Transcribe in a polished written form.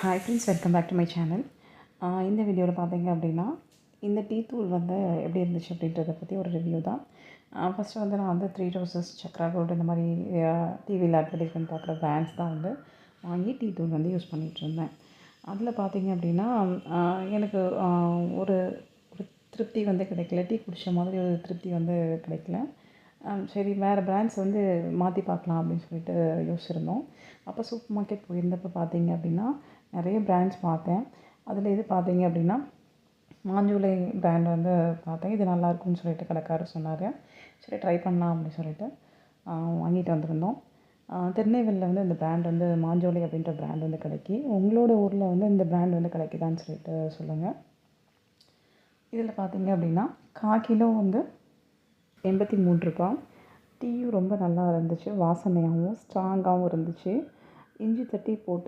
Hi friends, welcome back to my channel. இந்த வீடியோவில் பார்த்தீங்க அப்படின்னா, இந்த டீ தூள் வந்து எப்படி இருந்துச்சு அப்படின்றத பற்றி ஒரு ரிவ்யூ தான். ஃபஸ்ட்டு வந்து நான் வந்து 3 ரோசஸ், சக்ரா கோல்டு இந்த மாதிரி டிவியில் அட்வர்டைஸ்மெண்ட் பார்க்குற பிராண்ட்ஸ் தான் வந்து வாங்கி டீ தூள் வந்து யூஸ் பண்ணிகிட்ருந்தேன். அதில் பார்த்தீங்க அப்படின்னா எனக்கு ஒரு ஒரு திருப்தி வந்து கிடைக்கல. டீ குடித்த மாதிரி ஒரு திருப்தி வந்து கிடைக்கல. சரி, வேறு பிராண்ட்ஸ் வந்து மாற்றி பார்க்கலாம் அப்படின்னு சொல்லிட்டு யோசிச்சிருந்தோம். அப்போ சூப்பர் மார்க்கெட் போயிருந்தப்போ பார்த்தீங்க அப்படின்னா நிறைய பிராண்ட்ஸ் பார்த்தேன். அதில் இது பார்த்தீங்க அப்படின்னா மாஞ்சோலை பிராண்ட் வந்து பார்த்தேன். இது நல்லாயிருக்கும்னு சொல்லிட்டு கடைக்காரர் சொன்னார். சரி, ட்ரை பண்ணலாம் அப்படின்னு சொல்லிட்டு வாங்கிட்டு வந்திருந்தோம். திருநெல்வேலியில் வந்து இந்த பிராண்ட் வந்து மாஞ்சோலை அப்படின்ற பிராண்ட் வந்து கிடைக்கி. உங்களோட ஊரில் வந்து இந்த பிராண்ட் வந்து கிடைக்குதான்னு சொல்லிட்டு சொல்லுங்கள். இதில் பார்த்தீங்க அப்படின்னா 1/4 கிலோ வந்து ரூ. 83. டீயும் ரொம்ப நல்லா இருந்துச்சு. வாசனையாகவும் ஸ்ட்ராங்காகவும் இருந்துச்சு. இஞ்சி தட்டி போட்டு